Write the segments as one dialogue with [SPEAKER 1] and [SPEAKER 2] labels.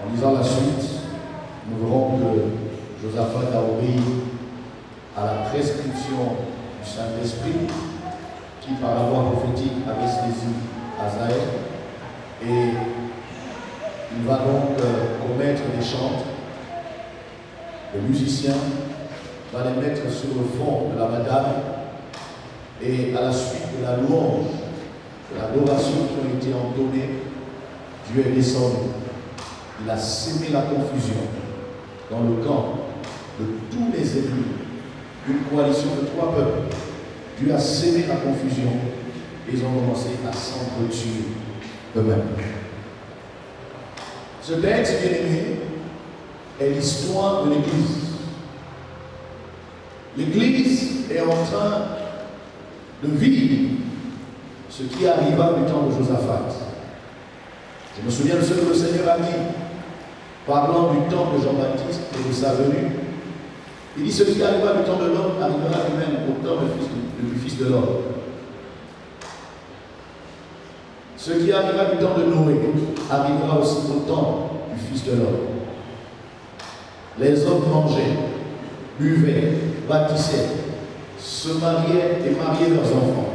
[SPEAKER 1] En lisant la suite, nous verrons que Josaphat a obéi à la prescription du Saint-Esprit qui, par la voix prophétique, avait saisi Hazaël. Et il va donc commettre des chants. Le musicien va les mettre sur le fond de la bataille. Et à la suite de la louange, de l'adoration qui ont été entonnées, Dieu est descendu. Il a sémé la confusion dans le camp de tous les ennemis. Une coalition de 3 peuples. Dieu a sémé la confusion et ils ont commencé à s'entretuer eux-mêmes. Ce texte, bien aimé, est l'histoire de l'Église. L'Église est en train de vivre ce qui arriva du temps de Josaphat. Je me souviens de ce que le Seigneur a dit, parlant du temps de Jean-Baptiste et de sa venue. Il dit: ce qui arriva du temps de l'homme arrivera lui-même au temps du Fils de l'homme. Ce qui arriva du temps de Noé arrivera aussi au temps du Fils de l'homme. Les hommes mangeaient, buvaient, bâtissaient, se mariaient et mariaient leurs enfants,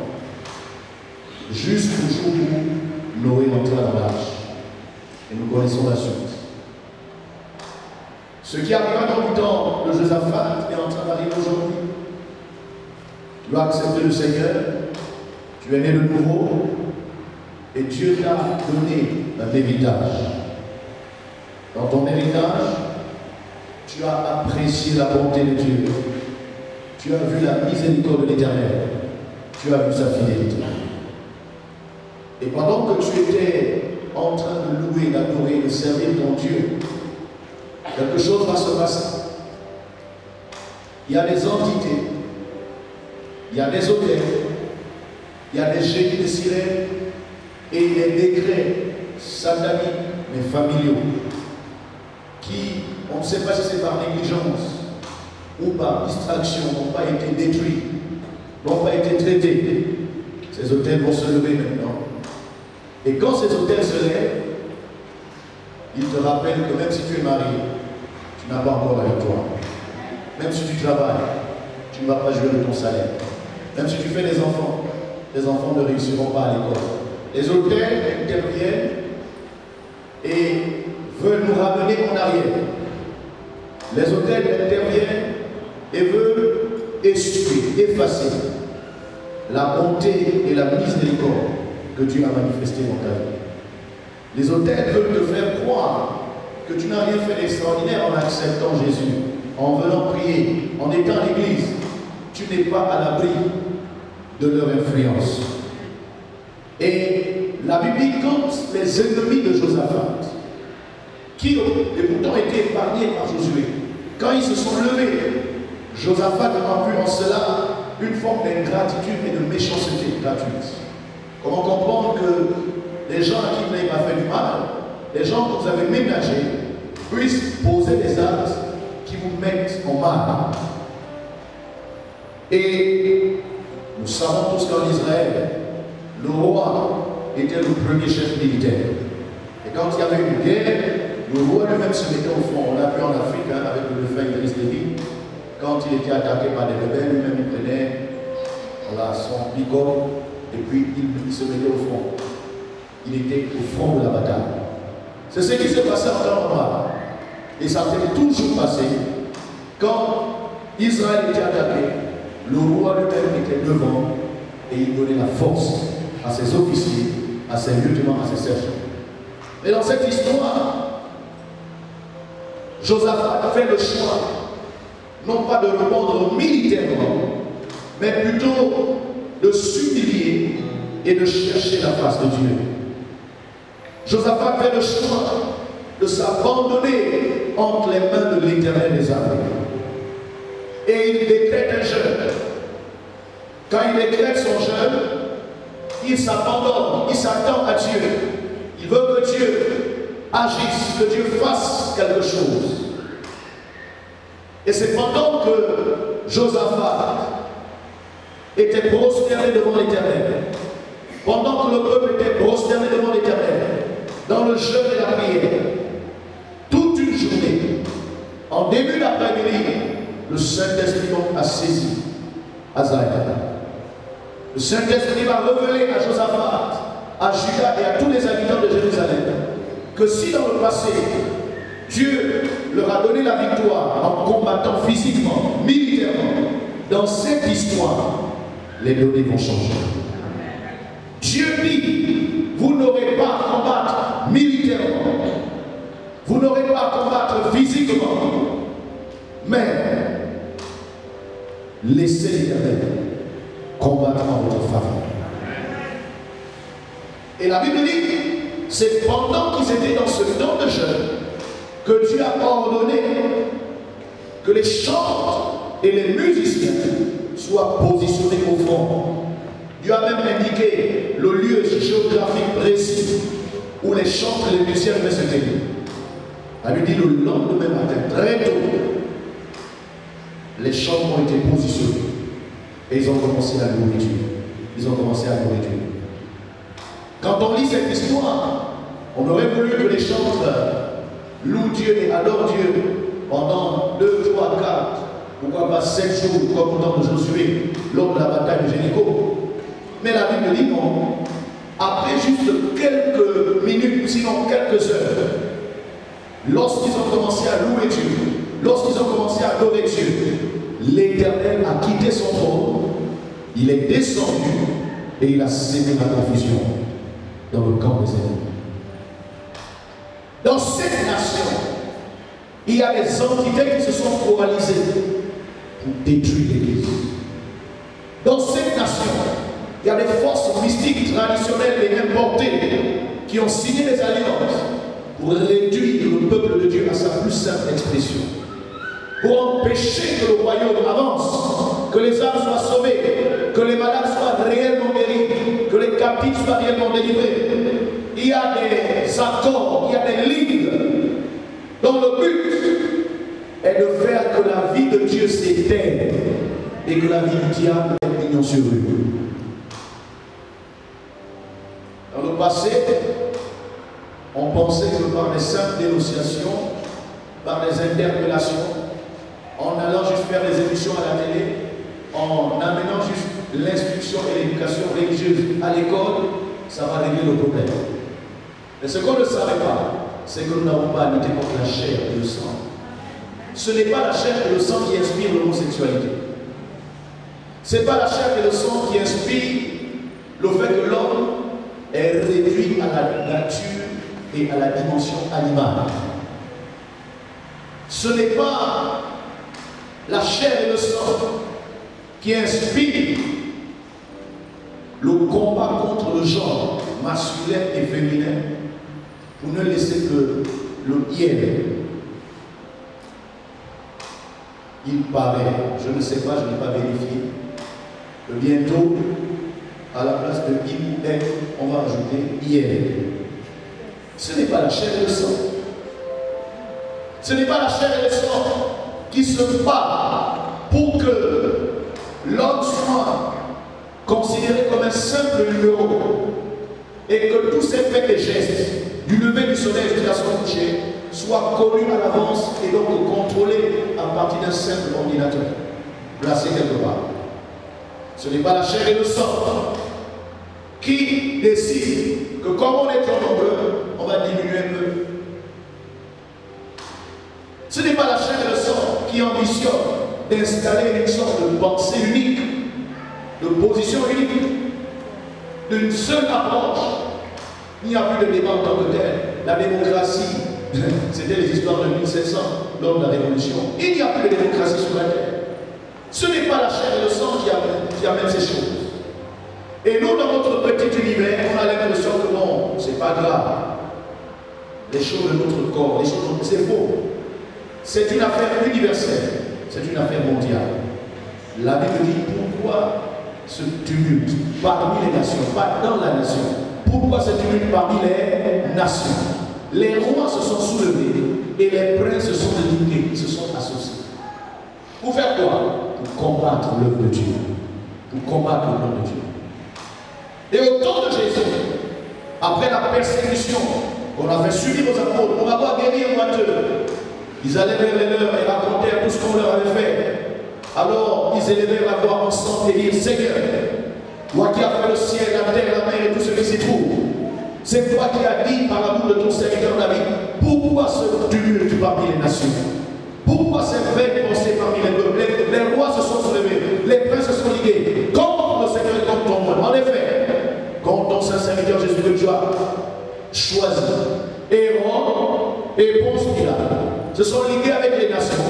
[SPEAKER 1] jusqu'au jour où Noé entra dans l'arche. Et nous connaissons la suite. Ce qui arriva dans le temps de Josaphat est en train d'arriver aujourd'hui. Tu as accepté le Seigneur, tu es né de nouveau, et Dieu t'a donné un héritage. Dans ton héritage, tu as apprécié la bonté de Dieu. Tu as vu la miséricorde de l'Éternel. Tu as vu sa fidélité. Et pendant que tu étais en train de louer, d'adorer, de servir ton Dieu, quelque chose va se passer. Il y a des entités, il y a des hôtels, il y a des génies de sirènes et des décrets sataniques mais familiaux qui, on ne sait pas si c'est par négligence ou par distraction, n'ont pas été détruits, n'ont pas été traités. Ces hôtels vont se lever maintenant. Et quand ces hôtels se lèvent, ils te rappellent que même si tu es marié, tu n'as pas encore la victoire. Même si tu travailles, tu ne vas pas jouer de ton salaire. Même si tu fais des enfants ne réussiront pas à l'école. Les hôtels interviennent et veulent nous ramener en arrière. Les hôtels interviennent et veulent essuyer, effacer la bonté et la miséricorde que Dieu a manifestée dans ta vie. Les hôtels veulent te faire croire que tu n'as rien fait d'extraordinaire en acceptant Jésus, en venant prier, en étant à l'église. Tu n'es pas à l'abri de leur influence. Et la Bible dit, quand les ennemis de Josaphat, qui ont pourtant été épargnés par Josué, quand ils se sont levés, Josaphat a vu en cela une forme d'ingratitude et de méchanceté gratuite. Comment comprendre que les gens à qui vous n'avez pas fait du mal, les gens que vous avez ménagés, puissent poser des actes qui vous mettent en mal. Et nous savons tous qu'en Israël, le roi était le premier chef militaire. Et quand il y avait une guerre, le roi lui-même se mettait au front. On l'a vu en Afrique avec le défunt Idriss Déby. Quand il était attaqué par des rebelles, lui-même il prenait son pick-up et puis il se mettait au front. Il était au front de la bataille. C'est ce qui s'est passé en temps normal. Et ça s'est toujours passé. Quand Israël était attaqué, le roi lui-même était devant et il donnait la force à ses officiers, à ses lieutenants, à ses sergents. Mais dans cette histoire, Josaphat a fait le choix, non pas de répondre militairement, mais plutôt de s'humilier et de chercher la face de Dieu. Josaphat fait le choix de s'abandonner entre les mains de l'Éternel des armées. Et il décrète un jeûne. Quand il décrète son jeûne, il s'abandonne, il s'attend à Dieu. Il veut que Dieu agisse, que Dieu fasse quelque chose. Et c'est pendant que Josaphat était prosterné devant l'Éternel, pendant que le peuple était prosterné devant l'Éternel, dans le jeûne et la prière, début d'après-midi, le Saint-Esprit a saisi Azaïa. Le Saint-Esprit va révéler à Josaphat, à Juda et à tous les habitants de Jérusalem que si dans le passé, Dieu leur a donné la victoire en combattant physiquement, militairement, dans cette histoire, les données vont changer. Dieu dit, vous n'aurez pas à combattre militairement, vous n'aurez pas à combattre physiquement, mais laissez l'Éternel combattre en votre faveur. Et la Bible dit, c'est pendant qu'ils étaient dans ce temps de jeûne que Dieu a ordonné que les chants et les musiciens soient positionnés au front. Dieu a même indiqué le lieu géographique précis où les chants et les musiciens devaient se tenir. La Bible dit le lendemain matin, très tôt, les chants ont été positionnés et ils ont commencé à louer Dieu. Ils ont commencé à louer Dieu. Quand on lit cette histoire, on aurait voulu que les chanteurs louent Dieu et adorent Dieu pendant 2, 3, 4, pourquoi pas 7 jours, comme au temps de Josué, lors de la bataille de Jéricho. Mais la Bible dit non. Après juste quelques minutes, sinon quelques heures, lorsqu'ils ont commencé à louer Dieu, lorsqu'ils ont commencé à adorer Dieu, l'Éternel a quitté son trône, il est descendu et il a sémé la confusion dans le camp des ennemis. Dans cette nation, il y a des entités qui se sont coalisées pour détruire l'Église. Dans cette nation, il y a des forces mystiques traditionnelles et importées qui ont signé des alliances pour réduire le peuple de Dieu à sa plus simple expression, pour empêcher que le royaume avance, que les âmes soient sauvées, que les malades soient réellement guéris, que les captifs soient réellement délivrés. Il y a des accords, il y a des lignes dont le but est de faire que la vie de Dieu s'éteigne et que la vie du diable ait pignon sur rue. Dans le passé, on pensait que par des simples dénonciations, par des interpellations, en allant juste faire des émissions à la télé, en amenant juste l'instruction et l'éducation religieuse à l'école, ça va régler le problème. Mais ce qu'on ne savait pas, c'est que nous n'avons pas à lutter contre la chair et le sang. Ce n'est pas la chair et le sang qui inspire l'homosexualité. Ce n'est pas la chair et le sang qui inspire le fait que l'homme est réduit à la nature et à la dimension animale. Ce n'est pas la chair et le sang qui inspire le combat contre le genre masculin et féminin pour ne laisser que le hyène. Il paraît, je ne sais pas, je n'ai pas vérifié, que bientôt, à la place de il, on va ajouter hyène. Ce n'est pas la chair et le sang. Ce n'est pas la chair et le sang qui se bat pour que l'homme soit considéré comme un simple numéro et que tous ces faits et gestes du lever du soleil jusqu'à son coucher soient connus à l'avance et donc contrôlés à partir d'un simple ordinateur placé quelque part. Ce n'est pas la chair et le sang qui décide que comme on est trop nombreux, on va diminuer un peu. Ce n'est pas la chair et le sang qui ambitionne d'installer une sorte de pensée unique, de position unique, d'une seule approche. Il n'y a plus de débat en tant que tel. La démocratie, c'était les histoires de 1700, lors de la Révolution. Il n'y a plus de démocratie sur la terre. Ce n'est pas la chair et le sang qui amène ces choses. Et nous, dans notre petit univers, on a l'impression que non, c'est pas grave. Les choses de notre corps, les choses de notre... C'est faux. C'est une affaire universelle. C'est une affaire mondiale. La Bible dit pourquoi ce tumulte parmi les nations, pas dans la nation. Pourquoi ce tumulte parmi les nations? Les rois se sont soulevés et les princes se sont éduqués, ils se sont associés. Pour faire quoi? Pour combattre l'œuvre de Dieu. Pour combattre le plan de Dieu. Et au temps de Jésus, après la persécution qu'on a fait subir aux apôtres pour avoir guéri un boiteux, Ils allaient vers les leurs et racontèrent tout ce qu'on leur avait fait. Alors ils élevèrent la voix ensemble et dirent, Seigneur, toi qui as fait le ciel, la terre, la mer et tout ce qui s'y trouve, c'est toi qui as dit par l'amour de ton serviteur David, pourquoi ce tumulte parmi les nations? Pourquoi ces vaines pensées parmi les peuples? Les rois se sont soulevés, les princes se sont ligués contre le Seigneur et contre ton nom. En effet, contre ton saint serviteur Jésus que tu as choisi, Hérode et Ponce Pilate se sont ligués avec les nations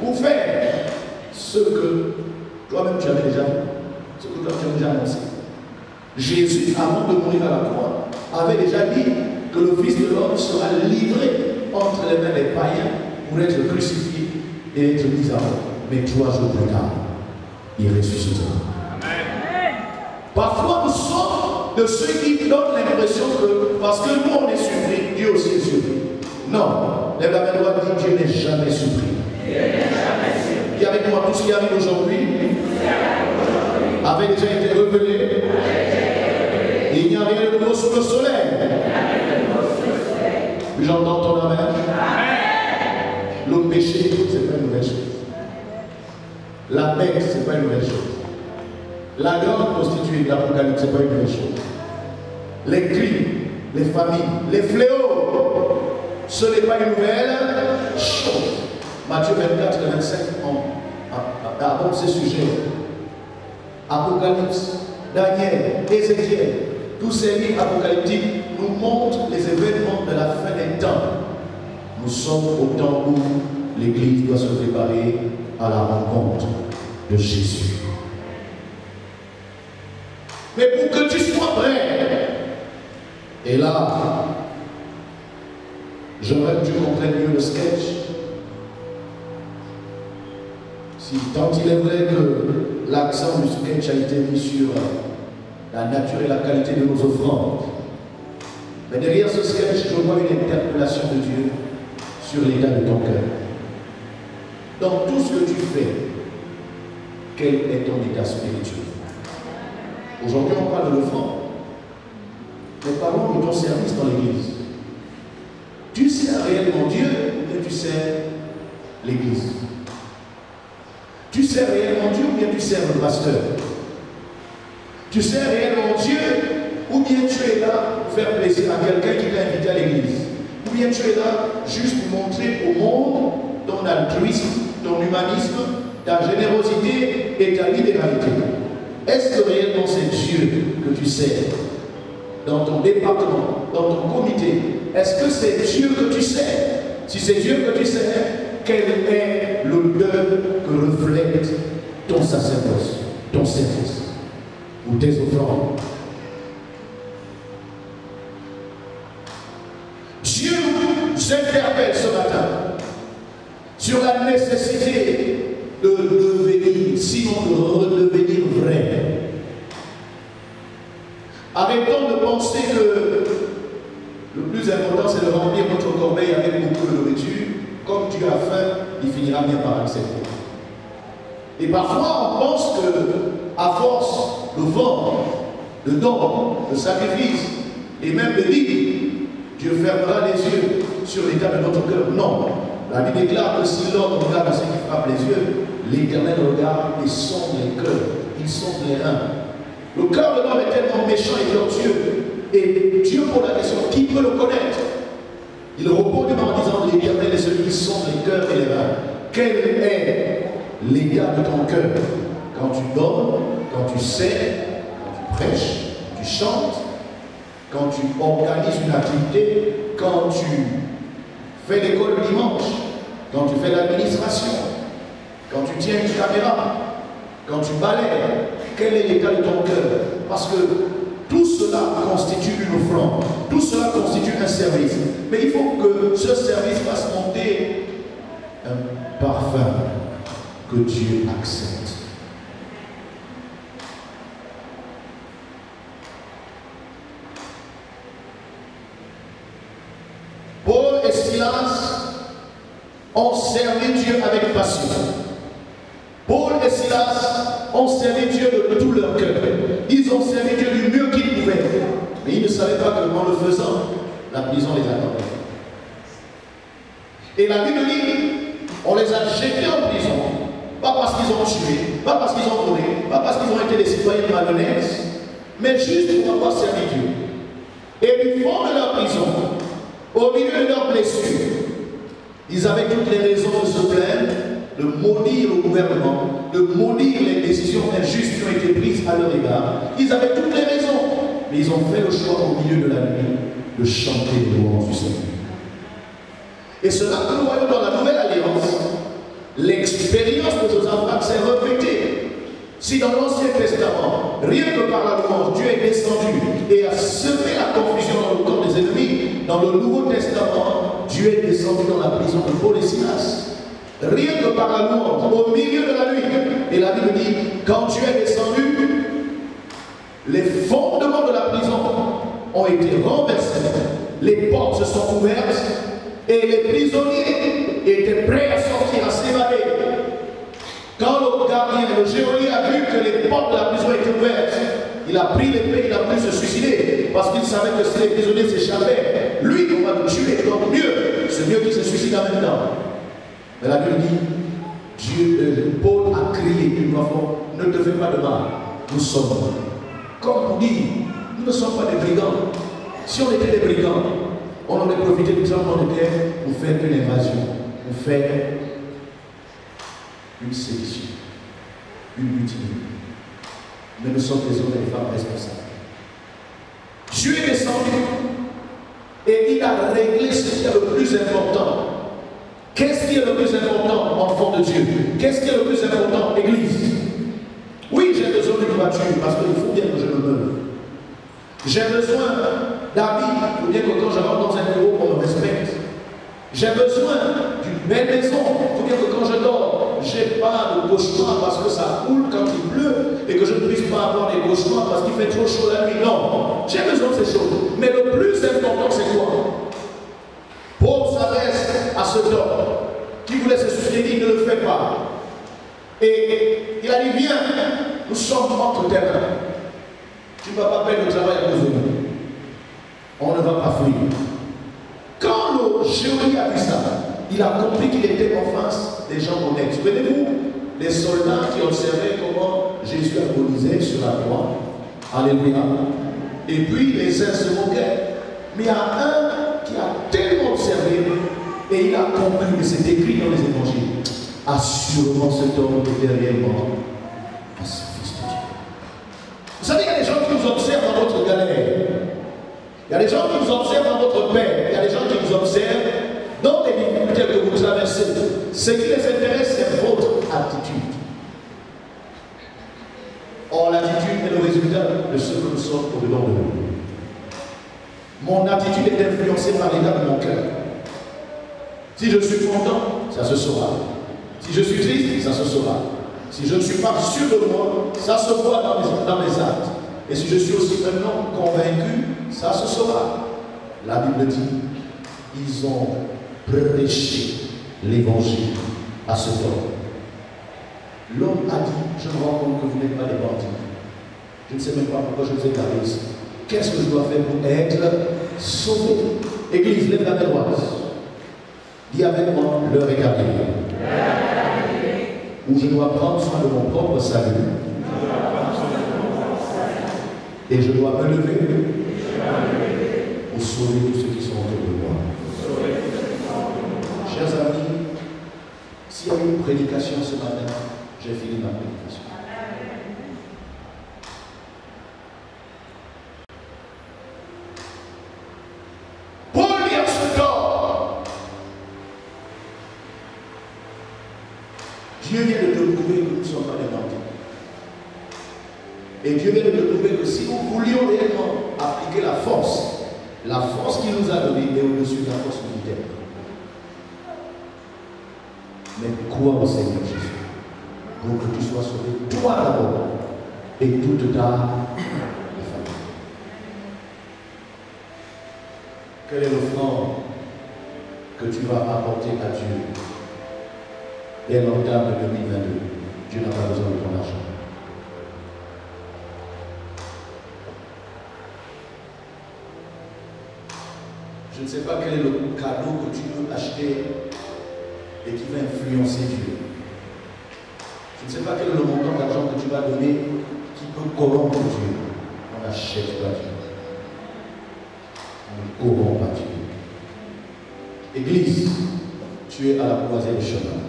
[SPEAKER 1] pour faire ce que toi-même tu avais déjà fait, ce que toi tu avais déjà annoncé. Jésus, avant de mourir à la croix, avait déjà dit que le Fils de l'homme sera livré entre les mains des païens pour être crucifié et être mis à mort. Mais 3 jours plus tard, il ressuscitera. Parfois, nous sommes de ceux qui donnent l'impression que parce que nous on est surpris, Dieu aussi est surpris. Non, lève la main droite, dit Dieu n'est jamais surpris. Dis avec moi, tout ce qui arrive aujourd'hui avait déjà été révélé. Il n'y a rien de nouveau sous le soleil. J'entends ton amen. Le péché, ce n'est pas une nouvelle chose. La paix, ce n'est pas une nouvelle chose. La grande prostituée de l'Apocalypse, ce n'est pas une nouvelle chose. Les crimes, les familles, les fléaux, ce n'est pas une nouvelle chose. Matthieu 24 et 25 aborde ces sujets. Apocalypse, Daniel, Ézéchiel, tous ces livres apocalyptiques nous montrent les événements de la fin des temps. Nous sommes au temps où l'Église doit se préparer à la rencontre de Jésus. Mais pour que tu sois prêt, et là, j'aimerais que tu comprennes mieux le sketch. Si tant il est vrai que l'accent du sketch a été mis sur la nature et la qualité de nos offrandes, mais derrière ce sketch, je vois une interpellation de Dieu sur l'état de ton cœur. Dans tout ce que tu fais, quel est ton état spirituel? Aujourd'hui, on parle de l'offrande, mais parlons de ton service dans l'Église. Tu sers réellement Dieu ou tu sers l'Église? Tu sers réellement Dieu ou bien tu sers le pasteur? Tu sers réellement Dieu ou bien tu es là pour faire plaisir à quelqu'un qui t'a invité à l'église? Ou bien tu es là juste pour montrer au monde ton altruisme, ton humanisme, ta générosité et ta libéralité? Est-ce que réellement c'est Dieu que tu sers dans ton département, dans ton comité? Est-ce que c'est Dieu que tu sers? Si c'est Dieu que tu sers, quel est l'odeur que reflète ton sacerdoce, ton service ou tes offrandes? Dieu nous interpelle ce matin sur la nécessité de devenir, sinon de redevenir vrai. Arrêtons de penser que le plus important c'est de remplir notre corbeille avec beaucoup de nourriture. Comme tu as faim, il finira bien par accepter. Et parfois, on pense que, à force de vendre, de dons, de sacrifices, et même de dire, Dieu fermera les yeux sur l'état de notre cœur. Non. La Bible déclare que si l'homme regarde à ce qui frappe les yeux, l'Éternel regarde et sonde les cœurs, il sonde les reins. Le cœur de l'homme est tellement méchant et tortueux. Et Dieu pose la question, qui peut le connaître? Il répond en disant, l'Éternel est celui qui sonde les cœurs et les reins. Quel est l'état de ton cœur? Quand tu donnes, quand tu sers, quand tu prêches, tu chantes, quand tu organises une activité, quand tu fais l'école le dimanche, quand tu fais l'administration, quand tu tiens une caméra, quand tu balayes, quel est l'état de ton cœur? Parce que tout cela constitue une offrande, tout cela constitue un service. Mais il faut que ce service fasse monter un parfum que Dieu accepte. Paul et Silas ont servi Dieu avec passion. Paul et Silas ont servi Dieu de tout leur cœur. Ils ont servi Dieu du mieux qu'ils pouvaient. Mais ils ne savaient pas qu'en le faisant, la prison les attendait. Et la Bible dit, on les a jetés en prison, pas parce qu'ils ont tué, pas parce qu'ils ont volé, pas parce qu'ils ont été des citoyens malhonnêtes, mais juste pour avoir servi Dieu. Et du fond de leur prison, au milieu de leurs blessures, ils avaient toutes les raisons de se plaindre, de maudire le gouvernement, de maudire les décisions injustes qui ont été prises à leur égard. Ils avaient toutes les raisons, mais ils ont fait le choix au milieu de la nuit de chanter les louanges du Seigneur. Et cela que nous voyons dans la Nouvelle Alliance, l'expérience de Josaphat s'est répétée. Si dans l'Ancien Testament, rien que par la louange, Dieu est descendu et a semé la confusion dans le camp des ennemis, dans le Nouveau Testament, Dieu est descendu dans la prison de Paul et Silas. Rien que par la louange, au milieu de la nuit. Et la Bible dit, quand Dieu est descendu, les fondements de la prison ont été renversés, les portes se sont ouvertes et les prisonniers étaient prêts à sortir, à s'évader. Quand le gardien, le geôlier a vu que les portes de la prison étaient ouvertes, il a pris l'épée, il a pu se suicider parce qu'il savait que si les prisonniers s'échappaient, lui, on va le tuer. Donc mieux, c'est mieux qu'il se suicide en même temps. Mais la Bible dit, Paul a crié une fois fort, ne te fais pas de mal, nous sommes, comme pour dire, nous ne sommes pas des brigands. Si on était des brigands, on aurait profité du tremblement de terre pour faire une invasion, pour faire une sédition, une mutinerie. Mais nous sommes des hommes et des femmes responsables. Dieu est descendu et il a réglé ce qui est le plus important. Qu'est-ce qui est le plus important, enfant de Dieu? Qu'est-ce qui est le plus important, Église? Oui, j'ai besoin d'une voiture parce qu'il faut bien que je me meuble. J'ai besoin d'habits pour bien que quand je rentre dans un bureau, on me respecte. J'ai besoin d'une belle maison pour bien que quand je dors, je n'ai pas de cauchemar parce que ça coule quand il pleut et que je ne puisse pas avoir des cauchemars parce qu'il fait trop chaud la nuit. Non, j'ai besoin de ces choses. Mais le plus important, c'est quoi? Paul s'adresse à cet homme qui voulait se suicider, il ne le fait pas. Et il a dit, viens, nous sommes entre terrain. Tu ne vas pas perdre le travail à cause de nous. On ne va pas fuir. Quand le geôlier a vu ça, il a compris qu'il était en face des gens honnêtes. Souvenez-vous, les soldats qui observaient comment Jésus agonisait sur la croix. Alléluia. Et puis les uns se moquaient. Mais il y a un qui a tellement observé et il a compris, et c'est écrit dans les évangiles, assurément cet homme était réellement un fils de Dieu. Vous savez, il y a des gens qui nous observent dans votre galère. Il y a des gens qui nous observent dans votre paix. Il y a des gens qui nous observent dans les difficultés que vous traversez. Ce qui les intéresse, c'est votre attitude. Or, l'attitude est le résultat de ce que nous sommes au-dedans de nous. Mon attitude est influencée par l'état de mon cœur. Si je suis content, ça se saura. Si je suis triste, ça se saura. Si je ne suis pas sûr de moi, ça se voit dans mes actes. Et si je suis aussi maintenant convaincu, ça se saura. La Bible dit, ils ont prêché l'évangile à ce homme. L'homme a dit, je me rends compte que vous n'êtes pas des bandits. Je ne sais même pas pourquoi je vous ai gardé ici. Qu'est-ce que je dois faire pour être sauvé? Église, lève la main droite. Dis avec moi, l'heure est arrivée. Où je dois prendre soin de mon propre salut. Et je dois me lever pour sauver tous ceux qui sont autour de moi. Chers amis, s'il y a une prédication ce matin, j'ai fini ma prédication. Paul dit à ce corps, Dieu vient de te prouver que nous ne sommes pas des bandits. Et Dieu vient de te prouver que si nous voulions réellement appliquer la force qu'il nous a donnée est au-dessus de la force militaire. Mais crois au Seigneur Jésus pour que tu sois sauvé, toi d'abord, et toute ta famille. Quelle est l'offrande que tu vas apporter à Dieu dès l'entame de 2022? Dieu n'a pas besoin de ton argent. Je ne sais pas quel est le cadeau que tu peux acheter et qui va influencer Dieu. Je ne sais pas quel est le montant d'argent que tu vas donner qui peut corrompre Dieu. On n'achète pas Dieu. On ne corrompt pas Dieu. Église, tu es à la croisée des chemins.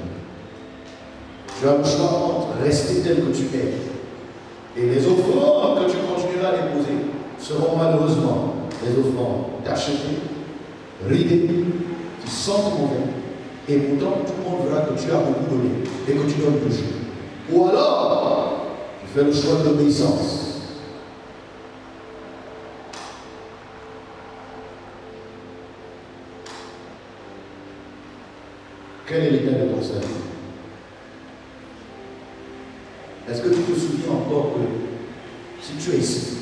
[SPEAKER 1] Tu as le choix entre rester tel que tu es. Et les offrandes que tu continueras à déposer seront malheureusement des offrandes tachetées, ridées, qui sentent mauvais. Et pourtant, tout le monde verra que tu as beaucoup donné et que tu donnes toujours. Ou alors, tu fais le choix de l'obéissance. Quel est l'état de ton salut? Est-ce que tu te souviens encore que si tu es ici,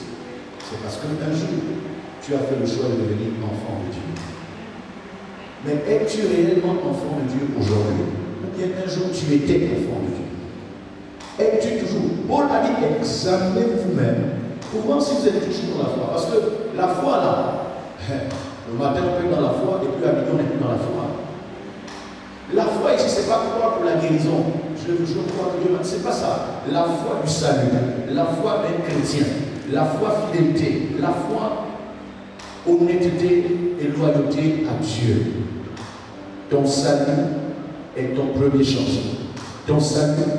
[SPEAKER 1] c'est parce qu'un jour, tu as fait le choix de devenir enfant de Dieu. Mais es-tu réellement enfant de Dieu aujourd'hui? Ou bien un jour tu étais enfant de Dieu? Es-tu toujours? Paul a dit, examinez vous-même pour voir si vous êtes toujours dans la foi. Parce que la foi là, le matin on peut être dans la foi et puis à midi on n'est plus dans la foi. La foi ici, ce n'est pas croire pour la guérison. Je crois que Dieu m'a dit, ce n'est pas ça. La foi du salut, la foi d'un chrétien, la foi fidélité, la foi honnêteté et loyauté à Dieu. Ton salut est ton premier changement. Ton salut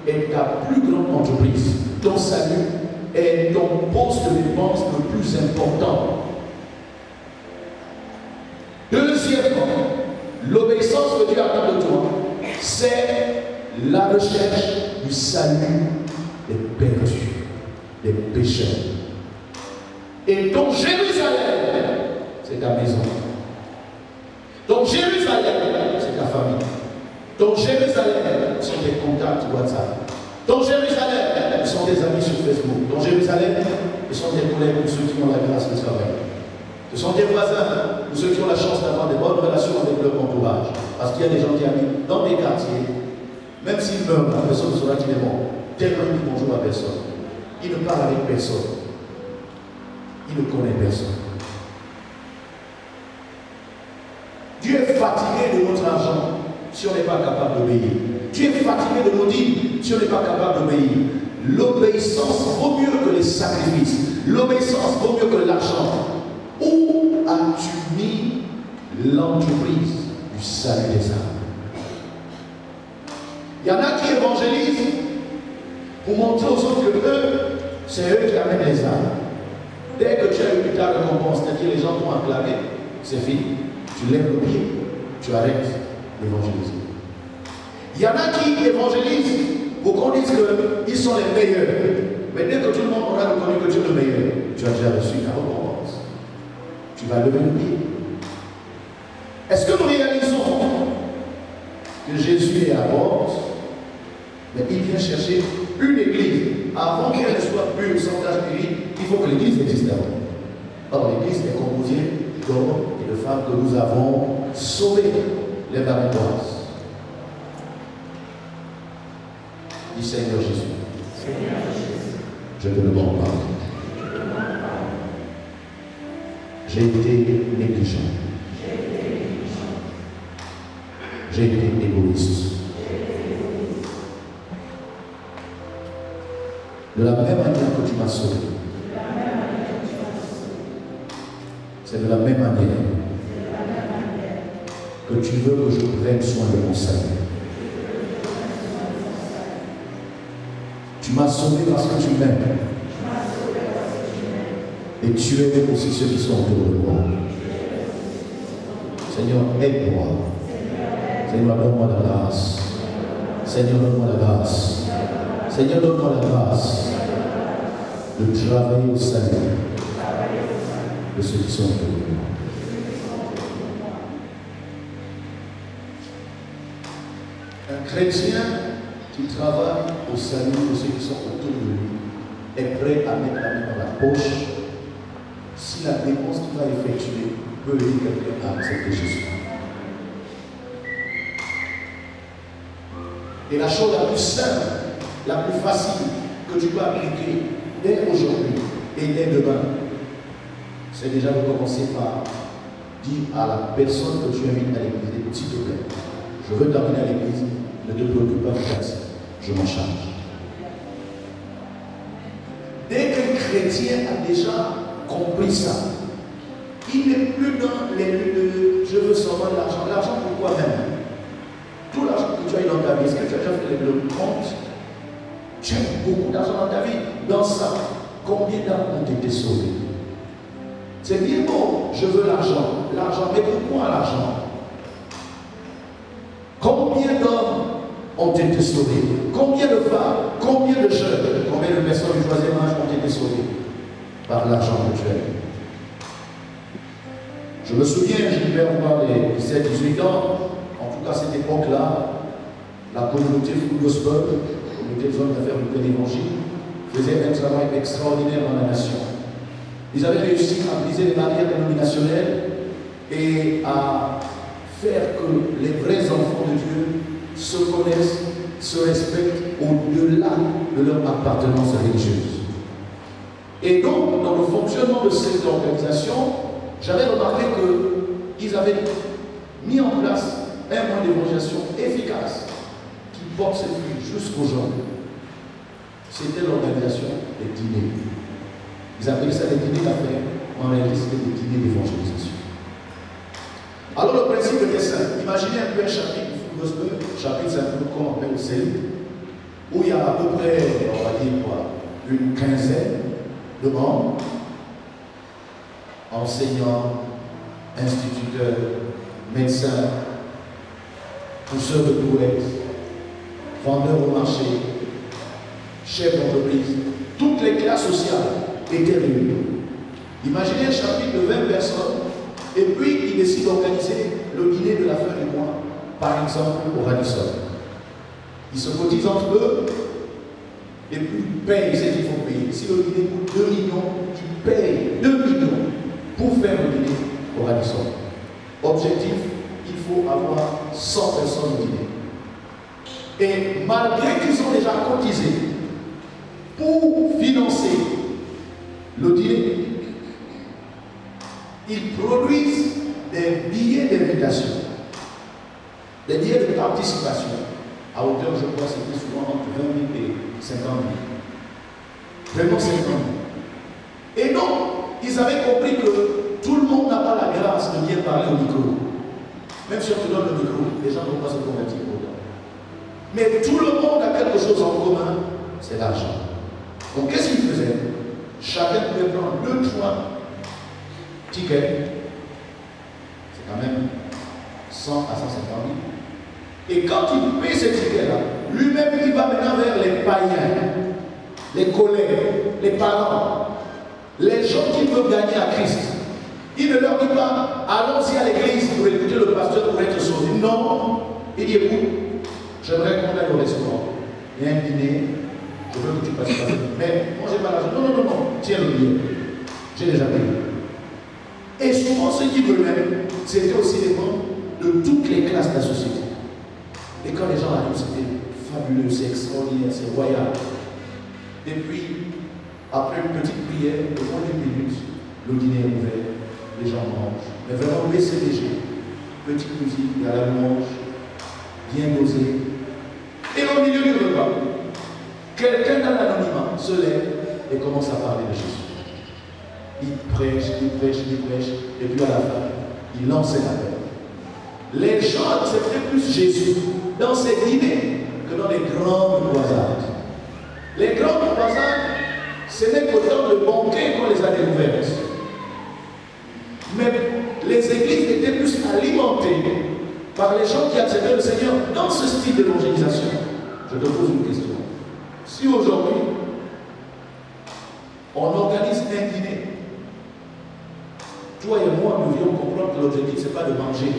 [SPEAKER 1] est ta plus grande entreprise. Ton salut est ton poste de dépense le plus important. Deuxièmement, l'obéissance que Dieu attend de toi, c'est la recherche du salut des perdus, des pécheurs. Et ton Jérusalem, c'est ta maison. Ton Jérusalem, c'est ta famille. Ton Jérusalem, sont tes contacts WhatsApp. Ton Jérusalem, sont tes amis sur Facebook. Ton Jérusalem, ce sont tes collègues ou ceux qui ont la grâce de travailler. Ce sont tes voisins ou ceux qui ont la chance d'avoir des bonnes relations avec leur entourage. Parce qu'il y a des gens qui habitent dans des quartiers, même s'ils meurent, la personne sera qu'il est mort. Tellement il dit bonjour à personne. Il ne parle avec personne. Il ne connaît personne. Dieu est fatigué de notre argent si on n'est pas capable d'obéir. Dieu est fatigué de nos dîmes si on n'est pas capable d'obéir. L'obéissance vaut mieux que les sacrifices. L'obéissance vaut mieux que l'argent. Où as-tu mis l'entreprise du salut des âmes? Il y en a qui évangélisent pour montrer aux autres que eux, c'est eux qui amènent les âmes. Dès que tu as eu ta récompense, c'est-à-dire les gens t'ont acclamé, c'est fini. Tu lèves le pied, tu arrêtes d'évangéliser. Il y en a qui évangélisent pour qu'on dise qu'ils sont les meilleurs. Mais dès que tout le monde aura reconnu que tu es le meilleur, tu as déjà reçu ta récompense. Tu vas lever le pied. Est-ce que nous réalisons que Jésus est à bord, mais il vient chercher une église? Avant qu'elle ne soit pure, sans tache pure, il faut que l'église existe d'abord. Or, l'église est composée d'hommes et de femmes que nous avons sauvés. Lève la main droite. Dis Seigneur Jésus. Seigneur Jésus. Je te demande pardon. J'ai été négligent. J'ai été égoïste. De la même manière que tu m'as sauvé, c'est de la même manière que tu veux que je prenne soin de mon salut. Tu m'as sauvé parce que tu m'aimes. Et tu aimes aussi ceux qui sont autour de moi. Seigneur, aide-moi. Seigneur, donne-moi la grâce. Seigneur, donne-moi la grâce. Seigneur, donne-moi la grâce de travailler au salut de ceux qui sont autour de moi. Un chrétien qui travaille au salut de ceux qui sont autour de lui est prêt à mettre la main dans la poche si la dépense qu'il va effectuer peut aider quelqu'un à accepter Jésus. Et la chose la plus simple, la plus facile que tu peux appliquer dès aujourd'hui et dès demain, c'est déjà de commencer par dis à la personne que tu invites à l'église, s'il te plaît, je veux t'amener à l'église, ne te préoccupe pas de ça, je m'en charge. Dès qu'un chrétien a déjà compris ça, il n'est plus dans les luttes de je veux seulement de l'argent. L'argent pour quoi même? Tout l'argent que tu as eu dans ta vie, est-ce que tu as déjà fait le compte? Tu as eu beaucoup d'argent dans ta vie. Dans ça, combien d'âmes ont été sauvées? C'est bien bon, je veux l'argent. L'argent, mais pourquoi l'argent? Combien d'hommes ont été sauvés? Combien de femmes? Combien de jeunes? Combien de personnes du troisième âge ont été sauvées par l'argent que tu as eu? Je me souviens, j'ai pu avoir les 17-18 ans, en tout cas à cette époque-là, la communauté Full Gospel, la communauté de zone d'affaires du plein évangile, faisait un travail extraordinaire dans la nation. Ils avaient réussi à briser les barrières dénominationnelles et à faire que les vrais enfants de Dieu se connaissent, se respectent au-delà de leur appartenance religieuse. Et donc, dans le fonctionnement de cette organisation, j'avais remarqué qu'ils avaient mis en place un moyen d'évangélisation efficace qui porte ses fruits jusqu'aujourd'hui. C'était l'organisation des dîners. Ils appelaient ça des dîners d'affaires. En réalité, c'était des dîners d'évangélisation. Alors le principe était simple. Imaginez un peu un chapitre du Gospel, chapitre simplement qu'on appelle celle, où il y a à peu près, on va dire quoi, une quinzaine de membres, enseignants, instituteurs, médecins, pousseurs de brouettes, vendeurs au marché, chefs d'entreprise, toutes les classes sociales étaient réunies. Imaginez un chapitre de 20 personnes, et puis ils décident d'organiser le dîner de la fin du mois, par exemple au Radisson. Ils se cotisent entre eux, et puis ils payent ce qu'il faut payer. Si le dîner coûte 2 millions, ils payent 2 millions pour faire le dîner au Radisson. Objectif, il faut avoir 100 personnes au dîner. Et malgré qu'ils ont déjà cotisé pour financer le dîner, ils produisent des billets d'invitation, des billets de participation, à hauteur, je crois, c'était souvent entre 20 000 et 50 000. Vraiment 50 000. Et donc, ils avaient compris que tout le monde n'a pas la grâce de bien parler au micro. Même si on te donne le micro, les gens ne vont pas se convertir autant. Mais tout le monde a quelque chose en commun, c'est l'argent. Donc qu'est-ce qu'ils faisaient? Chacun pouvait prendre 2-3 tickets. C'est quand même 100 à 150 000. Et quand il paie ces tickets-là, lui-même il va maintenant vers les païens, les collègues, les parents, les gens qui veulent gagner à Christ. Il ne leur dit pas, allons-y à l'église pour écouter le pasteur pour être sauvé. Non, il dit, écoute, j'aimerais qu'on aille au restaurant. Il y a un dîner, je veux que tu passes par là. Mais moi, j'ai pas l'argent. Non, non, non, non, tiens le billet. J'ai déjà payé. Et souvent, ceux qui venaient, c'était aussi des membres de toutes les classes de la société. Et quand les gens arrivent, c'était fabuleux, c'est extraordinaire, c'est royal. Et puis, après une petite prière, de 30 minutes, le dîner est ouvert, les gens mangent. Mais vraiment, baissez léger. Petite musique, il y a la louange, bien dosée. Et au milieu du repas, quelqu'un dans l'anonymat se lève et commence à parler de Jésus. Il prêche, il prêche, il prêche, et puis à la fin, il lance un appel. Les gens acceptaient plus Jésus dans ces dîners que dans les grandes croisades. Les grandes croisades, ce n'est qu'autant de banquets qu'on les a découvertes. Mais les églises étaient plus alimentées par les gens qui acceptaient le Seigneur dans ce style d'évangélisation. Je te pose une question. Si aujourd'hui, on organise un dîner, toi et moi, nous devions comprendre que l'objectif, ce n'est pas de manger.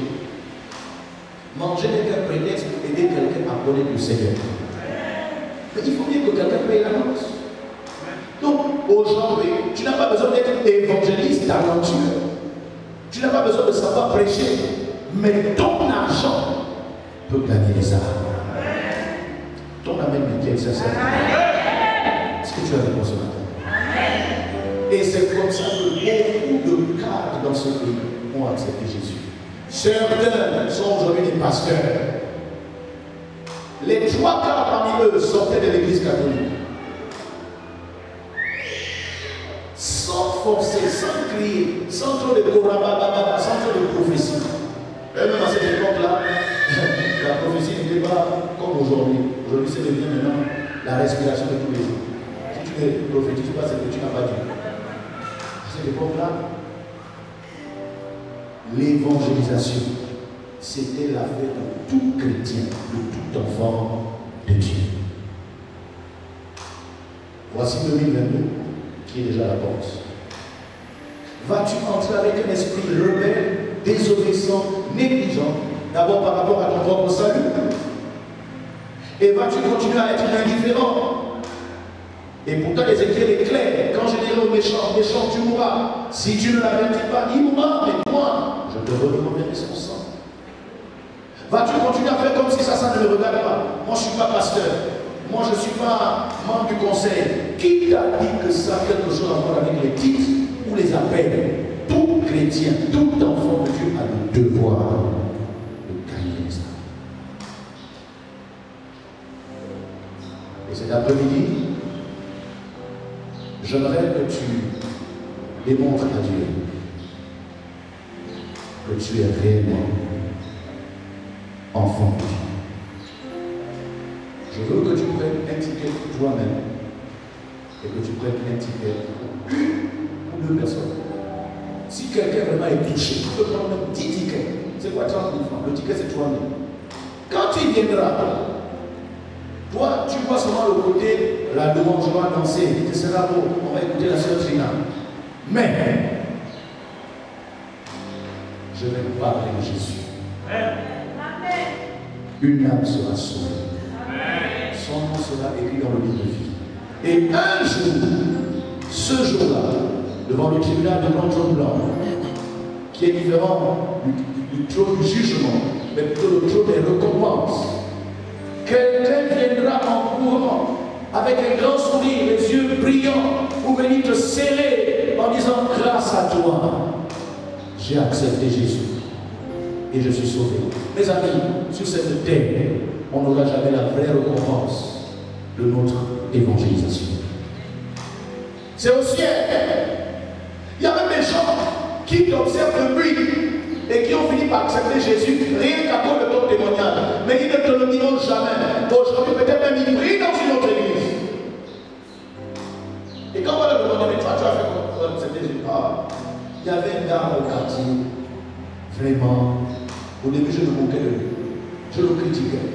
[SPEAKER 1] Manger n'est qu'un prétexte pour aider quelqu'un à connaître le Seigneur. Mais il faut bien que quelqu'un paye la noce. Donc, aujourd'hui, tu n'as pas besoin d'être évangéliste talentueux. Tu n'as pas besoin de savoir prêcher. Mais ton argent peut gagner les âmes. Ton amène Michael, ça sert. Est-ce que tu as répondu ce matin? Et c'est comme ça que beaucoup de cadres dans ce pays ont accepté Jésus. Certains sont aujourd'hui des pasteurs. Les 3 quarts parmi eux sortaient de l'église catholique. Sans forcer, sans crier, sans trop de korabababa, sans trop de prophétie. Et même à cette époque-là, la prophétie n'était pas comme aujourd'hui. Aujourd'hui, c'est devenu maintenant la respiration de tous les jours. Si tu ne prophétises pas, c'est que tu n'as pas Dieu. À cette époque-là, l'évangélisation, c'était l'affaire de tout chrétien, de tout enfant de Dieu. Voici 2022 qui est déjà à la porte. Vas-tu entrer avec un esprit rebelle, désobéissant, négligent, d'abord par rapport à ton propre salut? Et vas-tu continuer à être indifférent? Et pourtant l'Ézéchiel est clair. Quand je dirai au méchant, méchant tu mourras. Si tu ne l'avertis pas, il mourra. Mais moi, je te recommanderai son sang. Vas-tu continuer à faire comme si ça ne me regarde pas? Moi, je ne suis pas pasteur. Moi, je ne suis pas membre du conseil. Qui t'a dit que ça a quelque chose à voir avec les titres ou les appels? Tout chrétien, tout enfant de Dieu a le devoir de gagner ça. Et cet après-midi, j'aimerais que tu démontres à Dieu que tu es réellement enfant de Dieu. Je veux que tu prennes un ticket pour toi-même et que tu prennes un ticket pour une ou 2 personnes. Si quelqu'un vraiment est touché, tu peux prendre même 10 tickets. C'est quoi 30 000 francs? Le ticket c'est 3 000. Quand il viendra, toi tu vois seulement le côté, la demande, je vais danser, ce sera beau, on va écouter la sœur Trina. Mais, je vais vous parler de Jésus. Une âme sera sauvée. Son nom sera écrit dans le livre de vie. Et un jour, ce jour-là, devant le tribunal de grand trône blanc, qui est différent du trône du jugement, mais plutôt le trône des récompenses, quelqu'un viendra en courant avec un grand sourire, les yeux brillants, pour venir te serrer en disant grâce à toi, j'ai accepté Jésus et je suis sauvé. Mes amis, sur cette terre, on n'aura jamais la vraie récompense de notre évangélisation. C'est au ciel. Il y a même des gens qui t'observent depuis et qui ont fini par accepter Jésus rien qu'à cause de ton témoignage. Mais ils ne te le diront jamais. Aujourd'hui, peut-être même ils prient dans une autre église. Et quand on va leur demander, mais toi, tu as fait quoi pour accepter Jésus? Il y avait un gars au quartier, vraiment, au début je me moquais de lui, je le critiquais.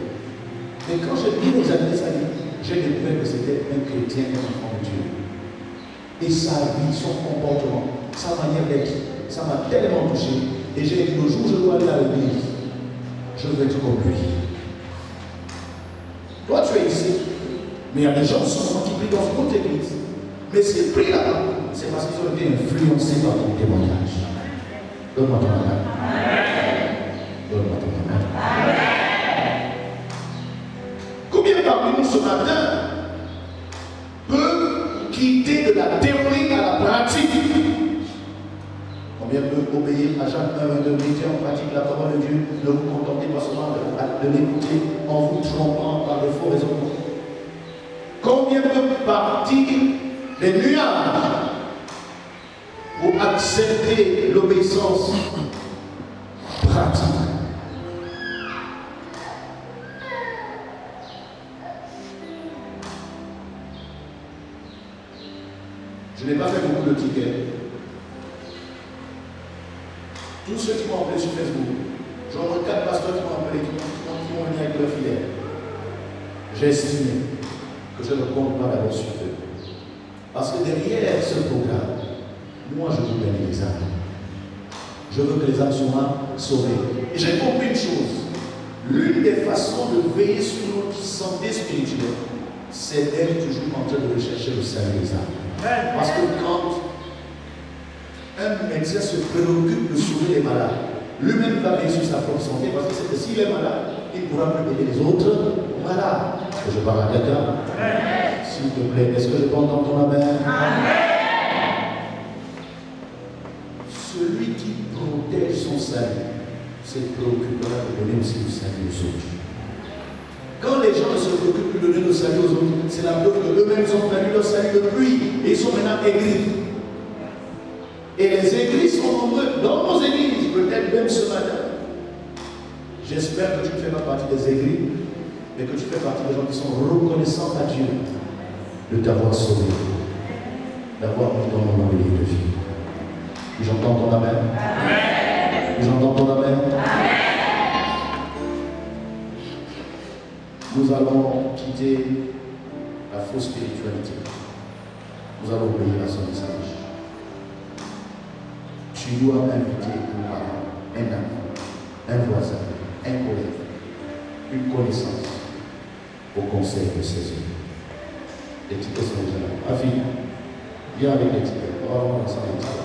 [SPEAKER 1] Mais quand j'ai bien examiné sa vie, j'ai découvert que c'était un chrétien, un enfant de Dieu. Et sa vie, son comportement, sa manière d'être, ça m'a tellement touché. Et j'ai dit, le jour où je dois aller à l'église, je veux être comme lui. Toi, tu es ici, mais il y a des gens qui prient dans une autre église. Mais ces prix là, c'est parce qu'ils ont été influencés par ton témoignage. Donne-moi ton amen. Donne-moi ton amen. Combien parmi nous ce matin peuvent quitter de la théorie à la pratique? Combien peuvent obéir à Jacques 1, 22, mettez en pratique la parole de Dieu, ne vous contentez pas seulement de l'écouter en vous trompant par de faux raisonnements? Combien peuvent partir des nuages pour accepter l'obéissance pratique? Je n'ai pas fait beaucoup de tickets. Tous ceux qui m'ont appelé sur Facebook, j'en ai 4 pasteurs qui m'ont appelé, qui m'ont venu avec leur fidèle. J'ai estimé que je ne compte pas d'abord sur eux. Parce que derrière ce programme, moi je veux gagner les âmes. Je veux que les âmes soient sauvées. Et j'ai compris une chose. L'une des façons de veiller sur notre santé spirituelle, c'est d'être toujours en train de rechercher le salut des âmes. Parce que quand un médecin se préoccupe de sauver les malades, lui-même va réussir sa propre santé, parce que c'est que s'il est malade, il ne pourra plus aider les autres malades. Est-ce que je parle à quelqu'un? S'il te plaît, est-ce que je peux entendre ton amen? Celui celui qui protège son salut se préoccupera de donner aussi le salut aux autres. Quand les gens ne se préoccupent plus de donner le salut aux autres, c'est la preuve qu'eux-mêmes ont perdu leur salut depuis et ils sont maintenant aigris. Et les aigris sont nombreux dans nos églises, peut-être même ce matin. J'espère que tu ne fais pas partie des aigris, mais que tu fais partie des gens qui sont reconnaissants à Dieu de t'avoir sauvé, d'avoir mis ton nom dans le livre de vie. J'entends ton amen. J'entends ton amen. Nous allons quitter la fausse spiritualité. Nous allons obéir à son message. Tu dois inviter un parent, un ami, un voisin, un collègue, une connaissance au conseil de ses yeux. Les tickets sont déjà là. Ma fille, viens avec les tickets. On va voir ensemble les tickets.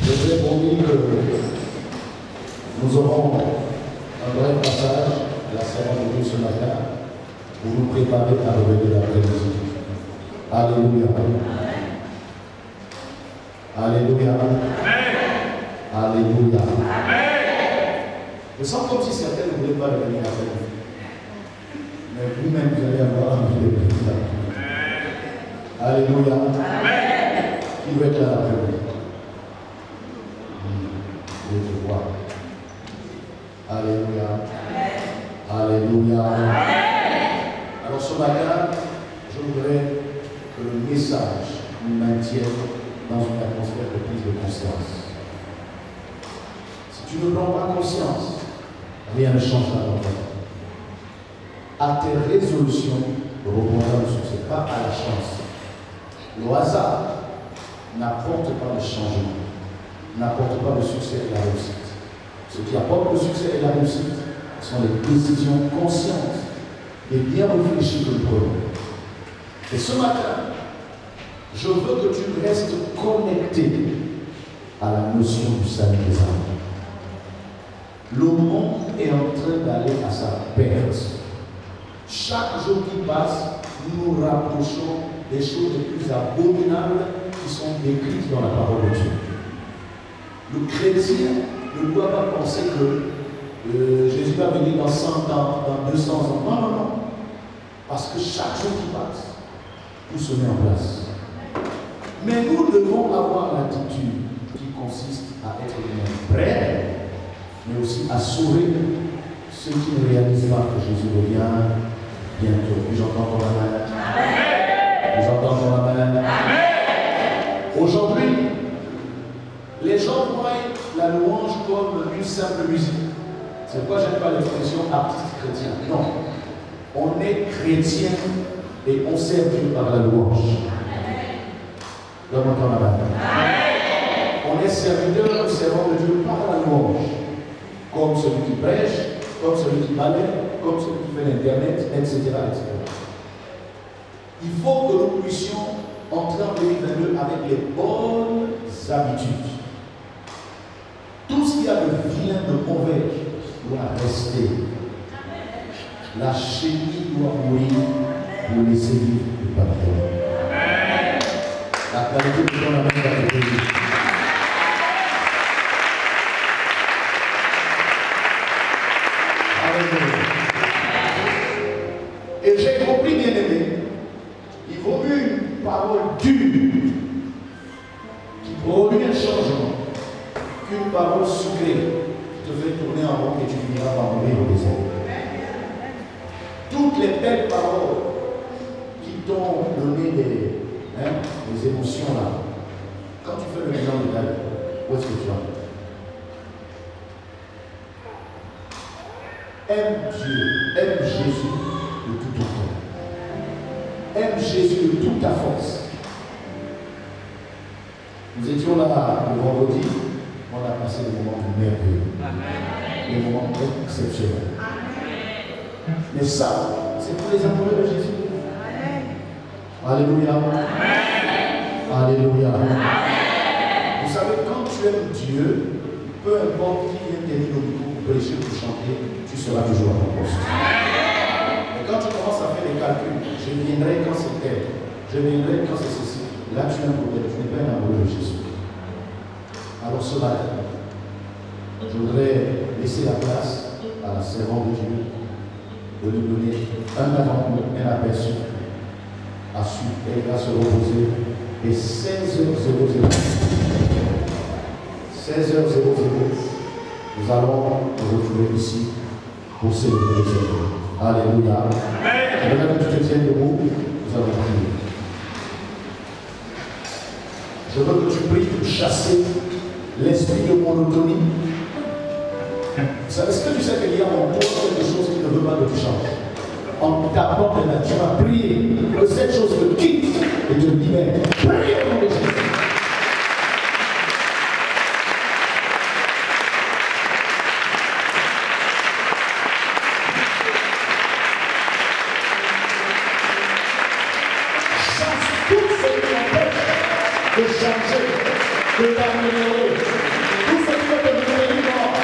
[SPEAKER 1] Je vous ai promis que nous aurons un vrai passage de la cérémonie ce matin pour nous préparer à revenir l'après-midi. Alléluia. Alléluia. Alléluia. Je sens comme si certains ne voulaient pas revenir l'après-midi. Mais vous-même, vous allez avoir envie de venir l'après-midi. Alléluia. Qui veut être là l'après-midi? Je te vois. Alléluia. Alléluia. Alors ce matin, je voudrais que le message nous maintienne dans une atmosphère de prise de conscience. Si tu ne prends pas conscience, rien ne changera dans ta vie. À tes résolutions répondra le succès, pas à la chance. Le hasard n'apporte pas de changement, n'apporte pas de succès et la réussite. Ce qui apporte le succès et la réussite sont les décisions conscientes et bien réfléchies que nous prenons. Et ce matin, je veux que tu restes connecté à la notion du salut des âmes. Le monde est en train d'aller à sa perte. Chaque jour qui passe, nous nous rapprochons des choses les plus abominables qui sont décrites dans la parole de Dieu. Le chrétien ne doit pas penser que Jésus va venir dans 100 ans, dans 200 ans. Non, non, non. Parce que chaque jour qui passe, tout se met en place. Mais nous devons avoir l'attitude qui consiste à être prêts, mais aussi à sauver ceux qui ne réalisent pas que Jésus revient bientôt. J'entends ton amen. J'entends ton amen. Aujourd'hui, les gens voient la louange comme une simple musique. C'est pourquoi je n'aime pas l'expression artiste chrétien. Non. On est chrétien et on sert Dieu par la louange. Donne-moi ton amen. On est serviteur, nous servons de Dieu par la louange. Comme celui qui prêche, comme celui qui balaie, comme celui qui fait l'internet, etc., etc. Il faut que nous puissions entrer en 2022 avec les bonnes habitudes. Tout ce qu'il y a de vilain, de mauvais, doit rester. La chenille doit mourir pour laisser vivre le papillon. La qualité de ton amour va être bénie. Et j'ai compris, bien aimé, il vaut mieux une parole dure qui produit un changement qu'une parole sucrée qui te fait tourner en rond et tu finiras par mourir au désert. Toutes les belles paroles qui t'ont donné des émotions là, quand tu fais le bilan de ta vie, où est-ce que tu vas? Aime Dieu, aime Jésus de tout ton cœur. Aime Jésus de toute ta force. Nous étions là le vendredi, on a passé des moments merveilleux, des moments exceptionnels. Mais ça, c'est pour les amoureux de Jésus. Alléluia. Alléluia. Vous aimes Dieu, peu importe qui vient tenir le micro pour prêcher, pour chanter, tu seras toujours à ton poste. Et quand tu commences à faire les calculs, je viendrai quand c'est tel, je viendrai quand c'est ceci, là tu as un problème, tu n'es pas un amoureux de Jésus. Alors ce matin, je voudrais laisser la place à la servante de Dieu de nous donner un avant-goût, un aperçu. Ensuite, elle va se reposer et 16h00, 16h00, nous allons nous retrouver ici pour célébrer le Seigneur. Alléluia. Maintenant que tu te tiens debout, nous allons prier. Je veux que tu pries pour chasser l'esprit de monotonie. Est-ce que tu sais qu'il y a en toi quelque chose qui ne veut pas que tu changes? En tapant de la, tu vas prier que cette chose te quitte et te libère. Prie au nom de Jésus. Chasse tout ce qui t'empêche de changer, de t'améliorer. Tout ce qui va te donner du mort.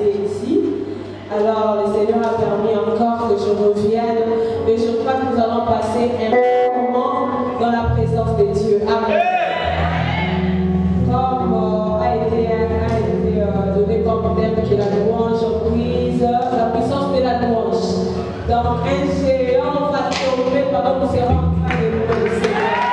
[SPEAKER 2] passer ici. Alors, le Seigneur a permis encore que je revienne et je crois que nous allons passer un bon moment dans la présence de Dieu. Amen. Comme a été donné comme thème qui est la louange prise, la puissance de la louange. Donc, un géant va tomber pendant que nous serons en train de louer le Seigneur.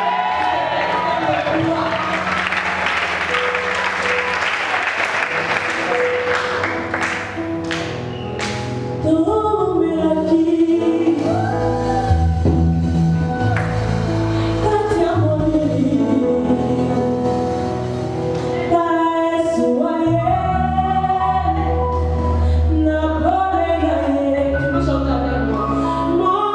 [SPEAKER 3] Chanter avec moi. Mon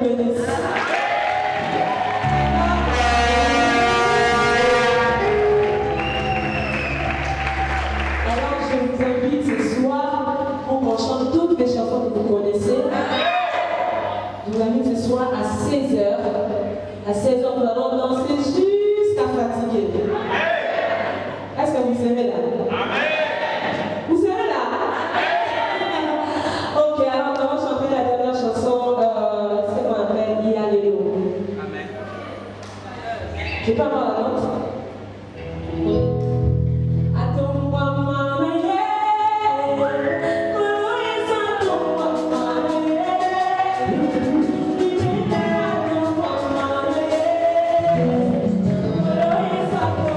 [SPEAKER 2] bénisse. Alors je vous invite ce soir pour qu'on chante toutes les chansons que vous connaissez. Je vous invite ce soir à 16h. À 16h, nous allons danser jusqu'à fatiguer. Est-ce que vous aimez là? Vous aimez là? Ok, alors nous allons chanter la dernière chanson, c'est qu'on appelle Ialelo. Je vais pas voir la note. Thank you.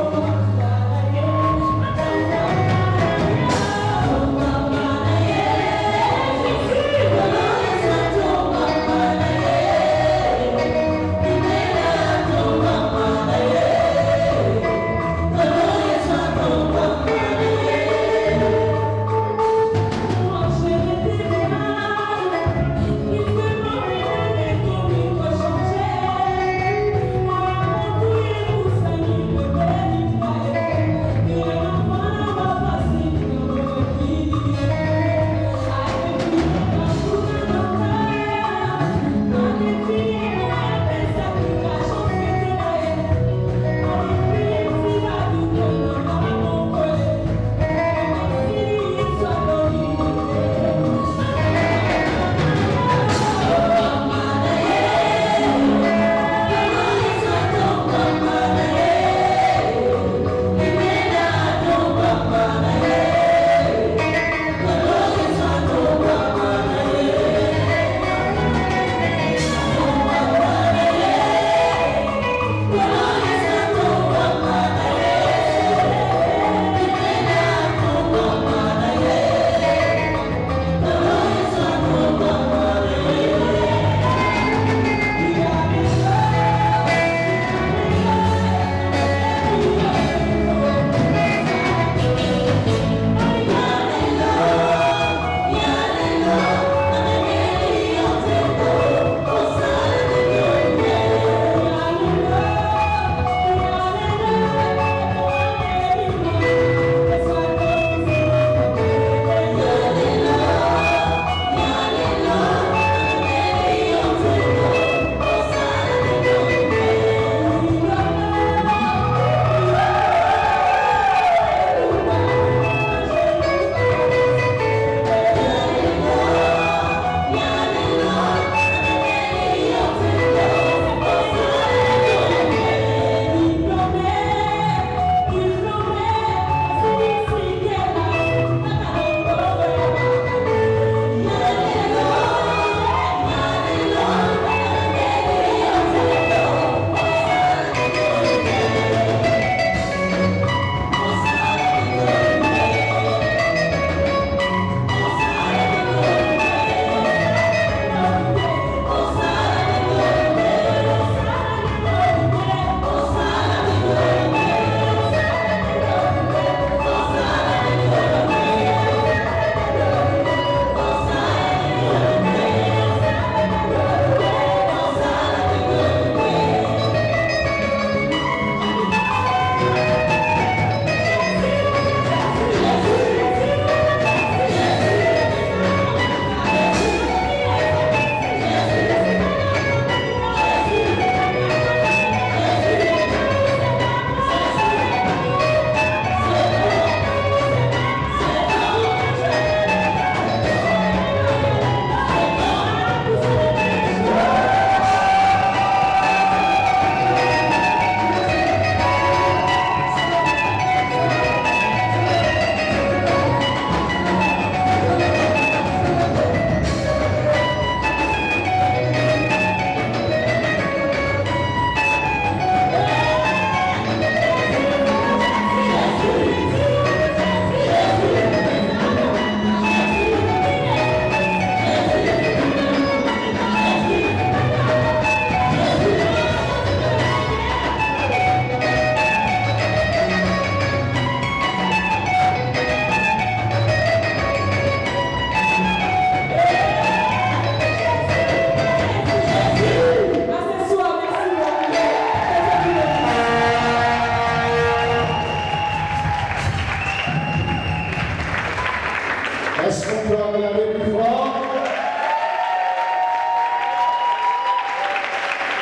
[SPEAKER 1] Est-ce qu'on peut acclamer plus fort?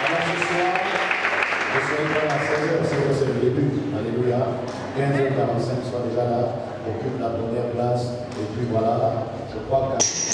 [SPEAKER 1] Alors ce soir, je serai dans la 16h, c'est le début. Alléluia. 15h45 soit déjà là, occupe la première place. Et puis voilà, je crois que